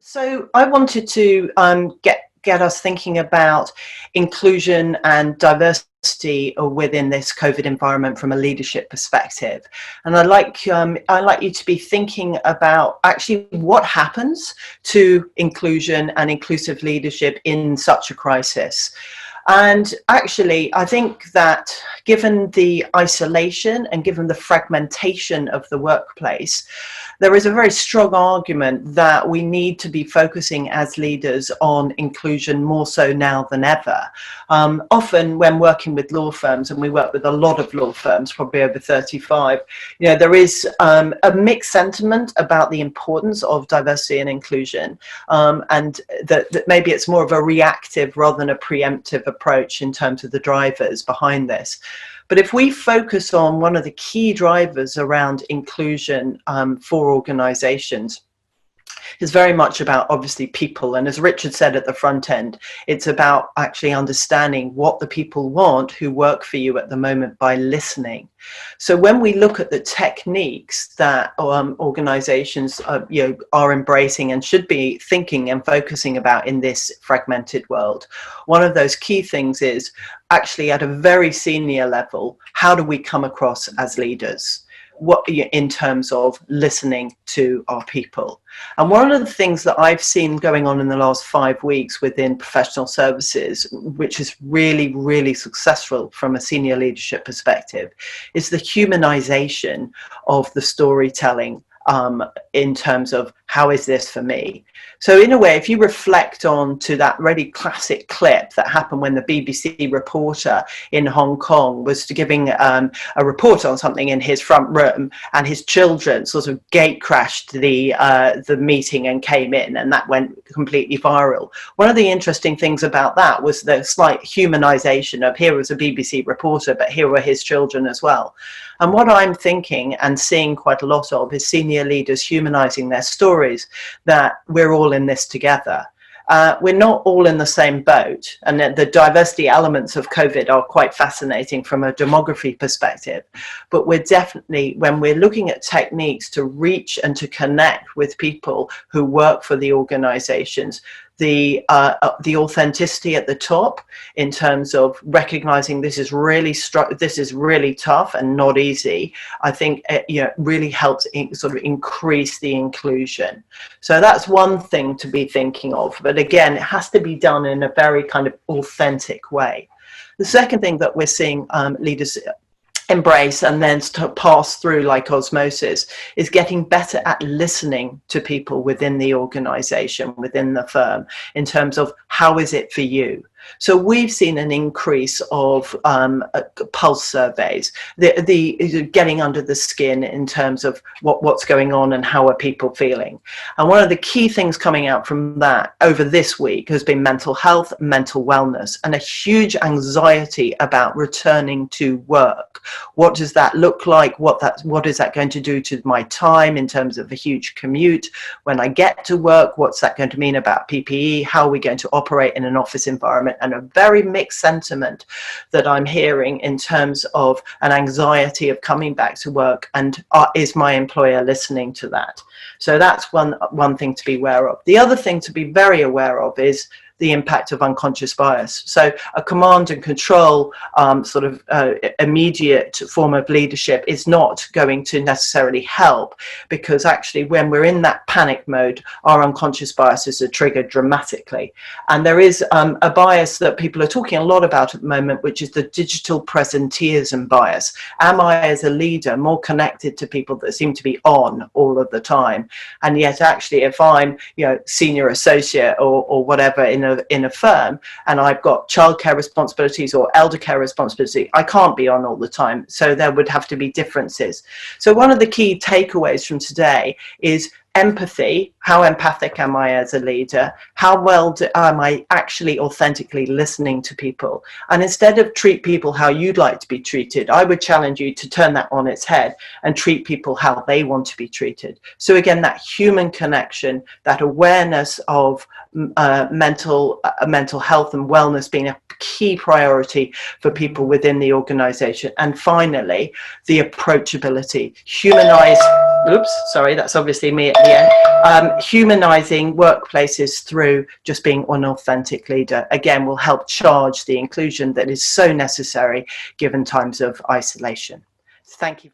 So I wanted to get us thinking about inclusion and diversity within this COVID environment from a leadership perspective. And I'd like you to be thinking about actually what happens to inclusion and inclusive leadership in such a crisis. And actually, I think that given the isolation and given the fragmentation of the workplace, there is a very strong argument that we need to be focusing as leaders on inclusion more so now than ever. Often when working with law firms, and we work with a lot of law firms, probably over 35, there is a mixed sentiment about the importance of diversity and inclusion, and that maybe it's more of a reactive rather than a preemptive approach in terms of the drivers behind this. But if we focus on one of the key drivers around inclusion for organizations, is very much about obviously people. And as Richard said at the front end, it's about actually understanding what the people want who work for you at the moment by listening. So when we look at the techniques that organizations are embracing and should be thinking and focusing about in this fragmented world, one of those key things is actually at a very senior level, how do we come across as leaders? What in terms of listening to our people. And one of the things that I've seen going on in the last 5 weeks within professional services, which is really, really successful from a senior leadership perspective, is the humanization of the storytelling in terms of how is this for me? So in a way, if you reflect on to that really classic clip that happened when the BBC reporter in Hong Kong was giving a report on something in his front room, and his children sort of gate crashed the meeting and came in, and that went completely viral. One of the interesting things about that was the slight humanization of here was a BBC reporter, but here were his children as well. And what I'm thinking and seeing quite a lot of is senior leaders humanizing their stories, that we're all in this together. We're not all in the same boat, and the diversity elements of COVID are quite fascinating from a demography perspective. But we're definitely, when we're looking at techniques to reach and to connect with people who work for the organizations, the authenticity at the top in terms of recognizing this is really tough and not easy, I think really helps sort of increase the inclusion. So that's one thing to be thinking of, but again, it has to be done in a very kind of authentic way. The second thing that we're seeing leaders embrace and then to pass through like osmosis is getting better at listening to people within the organization, within the firm, in terms of how is it for you. So we've seen an increase of pulse surveys, the getting under the skin in terms of what's going on and how are people feeling. And one of the key things coming out from that over this week has been mental health, mental wellness, and a huge anxiety about returning to work. What does that look like? What is that going to do to my time in terms of a huge commute? When I get to work, what's that going to mean about PPE? How are we going to operate in an office environment? And a very mixed sentiment that I'm hearing in terms of an anxiety of coming back to work, and is my employer listening to that? So that's one thing to be aware of. The other thing to be very aware of is the impact of unconscious bias. So a command and control immediate form of leadership is not going to necessarily help, because actually when we're in that panic mode, our unconscious biases are triggered dramatically. And there is a bias that people are talking a lot about at the moment, which is the digital presenteeism bias. Am I as a leader more connected to people that seem to be on all of the time? And yet actually if I'm senior associate or whatever in a firm, and I've got childcare responsibilities or elder care responsibility, I can't be on all the time. So there would have to be differences. So one of the key takeaways from today is empathy. How empathic am I as a leader? How well am I actually authentically listening to people? And instead of treat people how you'd like to be treated, I would challenge you to turn that on its head and treat people how they want to be treated. So again, that human connection, that awareness of mental health and wellness being a key priority for people within the organization. And finally, the approachability, humanize, oops, sorry, that's obviously me at Humanizing workplaces through just being an authentic leader, again, will help charge the inclusion that is so necessary given times of isolation. Thank you.